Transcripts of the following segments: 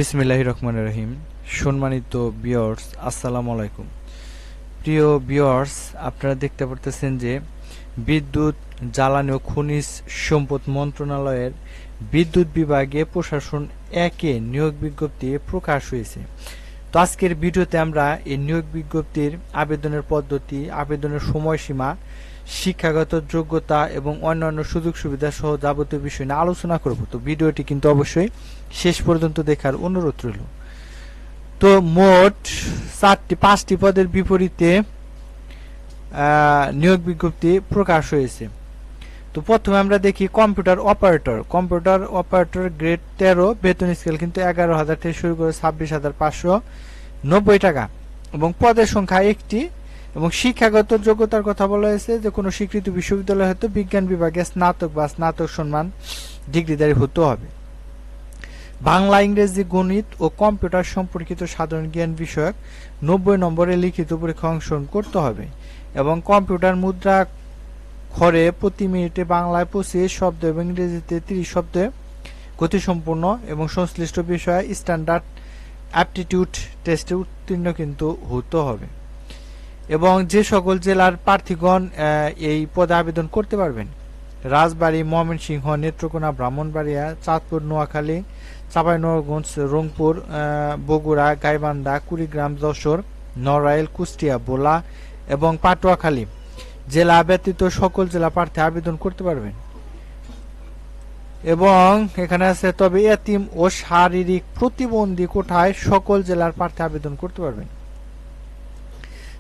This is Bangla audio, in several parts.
বিসমিল্লাহির রহমানির রহিম। সম্মানিত ভিউয়ার্স, আসসালামু আলাইকুম। প্রিয় ভিউয়ার্স, আপনারা দেখতে পারতেছেন যে বিদ্যুৎ, জ্বালানি ও খনিজ সম্পদ মন্ত্রণালয়ের বিদ্যুৎ বিভাগে প্রশাসন 1-এ নিয়োগ বিজ্ঞপ্তি প্রকাশ হয়েছে। তো আজকের ভিডিওতে আমরা এই নিয়োগ বিজ্ঞপ্তির আবেদনের পদ্ধতি, আবেদনের সময়সীমা, শিক্ষাগত যোগ্যতা এবং অন্যান্য সুযোগ সুবিধা সহ যাবতীয় বিষয় নিয়ে আলোচনা করব। তো ভিডিওটি কিন্তু অবশ্যই শেষ পর্যন্ত দেখার অনুরোধ রইল। তো মোট 5টি পদের বিপরীতে নিয়োগ বিজ্ঞপ্তি প্রকাশ হয়েছে। তো প্রথমে আমরা দেখি কম্পিউটার অপারেটর গ্রেড 13, বেতন স্কেল কিন্তু 11,000 থেকে শুরু করে 26,590 টাকা এবং পদের সংখ্যা 1টি এবং শিক্ষাগত যোগ্যতার কথা বলা হয়েছে যে কোনো স্বীকৃত বিশ্ববিদ্যালয় হতে বিজ্ঞান বিভাগে স্নাতক বা স্নাতক সম্মান ডিগ্রিধারী হতে হবে। বাংলা, ইংরেজি, গণিত ও কম্পিউটার সম্পর্কিত সাধারণ জ্ঞান বিষয়ক 90 নম্বরের লিখিত পরীক্ষা অংশগ্রহণ করতে হবে এবং কম্পিউটার মুদ্রাক্ষরে প্রতি মিনিটে বাংলায় 25 শব্দ এবং ইংরেজিতে 30 শব্দে গতিসম্পন্ন এবং সংশ্লিষ্ট বিষয়ে স্ট্যান্ডার্ড অ্যাপটিটিউড টেস্টে উত্তীর্ণ কিন্তু হতে হবে। এবং যে সকল জেলার প্রার্থীগণ এই পদে আবেদন করতে পারবেন: রাজবাড়ী, ময়মনসিংহ, নেত্রকোনা, ব্রাহ্মণবাড়িয়া, চাঁদপুর, নোয়াখালী, চাঁপাইনবাবগঞ্জ, রংপুর, বগুড়া, গাইবান্ধা, কুড়িগ্রাম, যশোর, নড়াইল, কুষ্টিয়া, ভোলা এবং পটুয়াখালী জেলা ব্যতীত সকল জেলা প্রার্থী আবেদন করতে পারবেন। এবং এখানে আছে তবে এতিম ও শারীরিক প্রতিবন্ধী কোটায় সকল জেলার প্রার্থী আবেদন করতে পারবেন।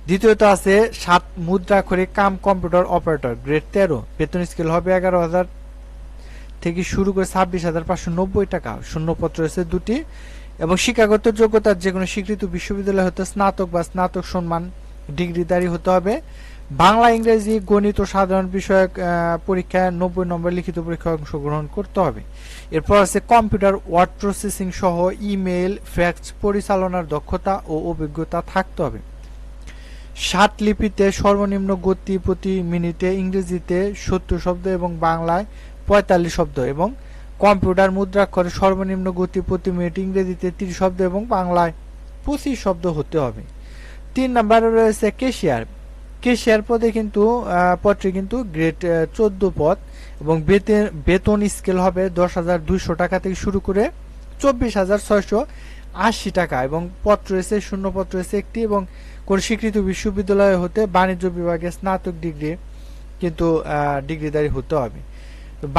দ্বিতীয়ত আছে 7 মুদ্রাক্ষরিক কাম কম্পিউটার অপারেটর গ্রেড 13, বেতন স্কেল হবে 11,000 থেকে শুরু করে 26,590 টাকা। শূন্যপত্র আছে 2টি এবং শিক্ষাগত যোগ্যতার যে কোনো স্বীকৃত বিশ্ববিদ্যালয় হতে স্নাতক বা স্নাতক সম্মান ডিগ্রিধারী হতে হবে। বাংলা, ইংরেজি, গণিত ও সাধারণ বিষয়ক পরীক্ষায় 90 নম্বর লিখিত পরীক্ষায় অংশগ্রহণ করতে হবে। এরপর আছে কম্পিউটার ওয়ার্ড প্রসেসিং সহ ইমেইল, ফ্যাক্স পরিচালনার দক্ষতা ও অভিজ্ঞতা থাকতে হবে। 7 লিপিতে সর্বনিম্ন গতি প্রতি মিনিটে ইংরেজিতে 70 শব্দ এবং বাংলায় 45 শব্দ এবং কম্পিউটার মুদ্রাক্ষরে সর্বনিম্ন গতি প্রতি মিনিটে ইংরেজিতে 30 শব্দ এবং বাংলায় 25 শব্দ হতে হবে। 3 নম্বরে রয়েছে কেশিয়ার পদে কিন্তু পদটি কিন্তু গ্রেড 14 পদ এবং বেতন স্কেল হবে 10,200 টাকা থেকে শুরু করে 24,680 টাকা এবং পত্র রয়েছে, শূন্যপত্র রয়েছে 1টি এবং কোন স্বীকৃত বিশ্ববিদ্যালয় হতে বাণিজ্য বিভাগে স্নাতক ডিগ্রি কিন্তু ডিগ্রিধারী হতে হবে।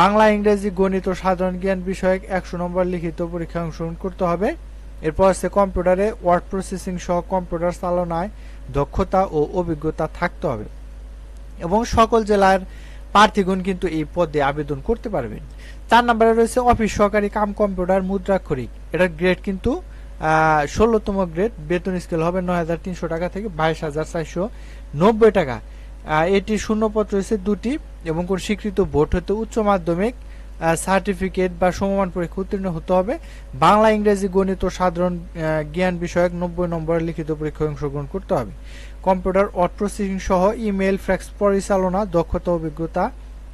বাংলা, ইংরেজি, গণিত ও সাধারণ জ্ঞান বিষয়ক 100 নম্বর লিখিত পরীক্ষায় অংশগ্রহণ করতে হবে। এরপর আছে কম্পিউটারে ওয়ার্ড প্রসেসিং সহ কম্পিউটার চালনায় দক্ষতা ও অভিজ্ঞতা থাকতে হবে এবং সকল জেলার প্রার্থীগণ কিন্তু এই পদে আবেদন করতে পারবেন। 4 নম্বরে রয়েছে অফিস সহকারী কাম কম্পিউটার মুদ্রাক্ষরিক, এটার গ্রেড কিন্তু 16তম গ্রেড, বেতন স্কেল হবে 9,300 টাকা থেকে 22,490 টাকা। এটি শূন্যপত্র রয়েছে 2টি এবং কোন স্বীকৃত বোর্ড হতে উচ্চ মাধ্যমিক সার্টিফিকেট বা সমমান পরীক্ষা উত্তীর্ণ হতে হবে। বাংলা, ইংরেজি, গণিত ও সাধারণ জ্ঞান বিষয়ক 90 নম্বরের লিখিত পরীক্ষায় অংশগ্রহণ করতে হবে। কম্পিউটার ওয়ার্ড প্রসেসিং সহ ইমেল, ফ্যাক্স পরিচালনা দক্ষতা অভিজ্ঞতা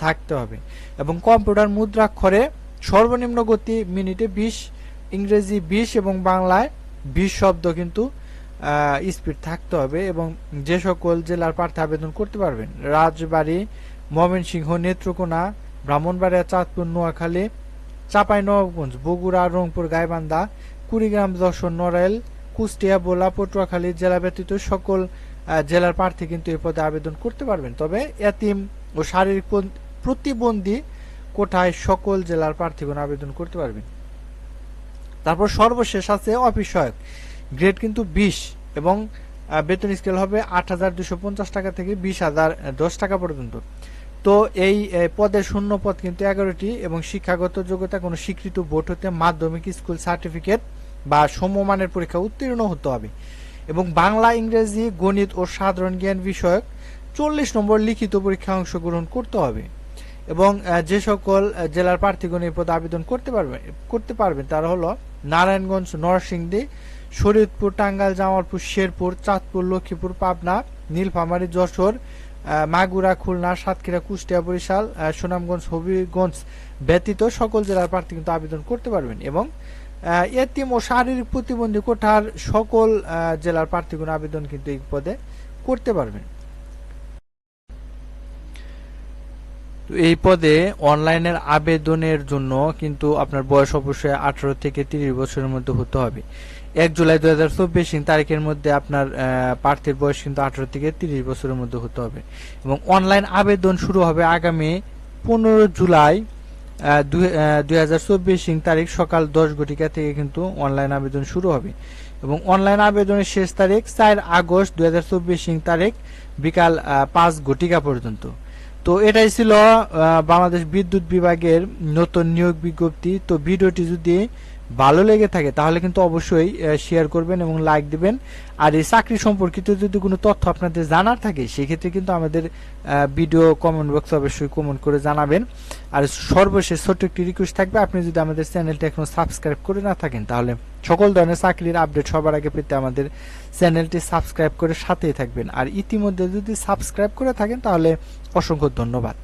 থাকতে হবে এবং কম্পিউটার মুদ্রাক্ষরে সর্বনিম্ন গতি মিনিটে 20, ইংরেজি 20 এবং বাংলায় 20 শব্দ কিন্তু স্পিড থাকতে হবে। এবং যে সকল জেলার প্রার্থী আবেদন করতে পারবেন: রাজবাড়ী, ময়মনসিংহ, নেত্রকোনা, ব্রাহ্মণবাড়িয়া, চাঁদপুর, নোয়াখালী, চাঁপাইনবাবগঞ্জ, বগুড়া, রংপুর, গাইবান্ধা, কুড়িগ্রাম, যশোর, নড়াইল, কুষ্টিয়া, ভোলা, পটুয়াখালী জেলা ব্যতীত সকল জেলার প্রার্থী কিন্তু এই পদে আবেদন করতে পারবেন। তবে এতিম ও শারীরিক প্রতিবন্ধী কোটায় সকল জেলার প্রার্থীগণ আবেদন করতে পারবেন। তারপর সর্বশেষ আছে অফিস সহায়ক, গ্রেড কিন্তু 20 এবং বেতন স্কেল হবে 8,250 টাকা থেকে 20,010 টাকা পর্যন্ত। তো এই পদের শূন্য পদ কিন্তু 11টি এবং শিক্ষাগত যোগ্যতা কোনো স্বীকৃত বোর্ড হতে মাধ্যমিক স্কুল সার্টিফিকেট বা সমমানের পরীক্ষা উত্তীর্ণ হতে হবে এবং বাংলা, ইংরেজি, গণিত ও সাধারণ জ্ঞান বিষয়ক 40 নম্বর লিখিত পরীক্ষায় অংশগ্রহণ করতে হবে। এবং যে সকল জেলার প্রার্থীগণ এই পদে আবেদন করতে পারবেন তারা হলো নারায়ণগঞ্জ, নরসিংদী, শরীয়তপুর, টাঙ্গাইল, জামালপুর, শেরপুর, চাঁদপুর, লক্ষ্মীপুর, পাবনা, নীলফামারী, যশোর, মাগুরা, খুলনা, সাতক্ষীরা, কুষ্টিয়া, বরিশাল, সুনামগঞ্জ, হবিগঞ্জ ব্যতীত সকল জেলার প্রার্থী কিন্তু আবেদন করতে পারবেন। এবং এতিম ও শারীরিক প্রতিবন্ধী কোটার সকল জেলার প্রার্থীগণ আবেদন কিন্তু এই পদে করতে পারবেন। এই পদে অনলাইনের আবেদনের জন্য কিন্তু আপনার বয়স অবশ্যই 18 থেকে 30 বছরের মধ্যে হতে হবে। 1 জুলাই 2024 তারিখের মধ্যে আপনার প্রার্থীর বয়স কিন্তু 18 থেকে 30 বছরের মধ্যে হতে হবে এবং অনলাইন আবেদন শুরু হবে আগামী 15 জুলাই 2024 তারিখ সকাল 10 ঘটিকা থেকে কিন্তু অনলাইন আবেদন শুরু হবে এবং অনলাইন আবেদনের শেষ তারিখ 4 আগস্ট 2024 তারিখ বিকাল 5 ঘটিকা পর্যন্ত। তো এটাই ছিল বাংলাদেশ বিদ্যুৎ বিভাগের নতুন নিয়োগ বিজ্ঞপ্তি। তো ভিডিওটি যদি ভালো লেগে থাকে তাহলে কিন্তু অবশ্যই শেয়ার করবেন এবং লাইক দিবেন। আর এই চাকরি সম্পর্কিত যদি কোনো তথ্য আপনাদের জানার থাকে সেক্ষেত্রে কিন্তু আমাদের ভিডিও কমেন্ট বক্সে অবশ্যই কমেন্ট করে জানাবেন। আর সর্বশেষ ছোট্ট একটি রিকোয়েস্ট থাকবে, আপনি যদি আমাদের চ্যানেলটি এখনো সাবস্ক্রাইব করে না থাকেন তাহলে সকল ধরনের চাকরির আপডেট সবার আগে পেতে আমাদের চ্যানেলটি সাবস্ক্রাইব করে সাথেই থাকবেন। আর ইতিমধ্যে যদি সাবস্ক্রাইব করে থাকেন তাহলে অসংখ্য ধন্যবাদ।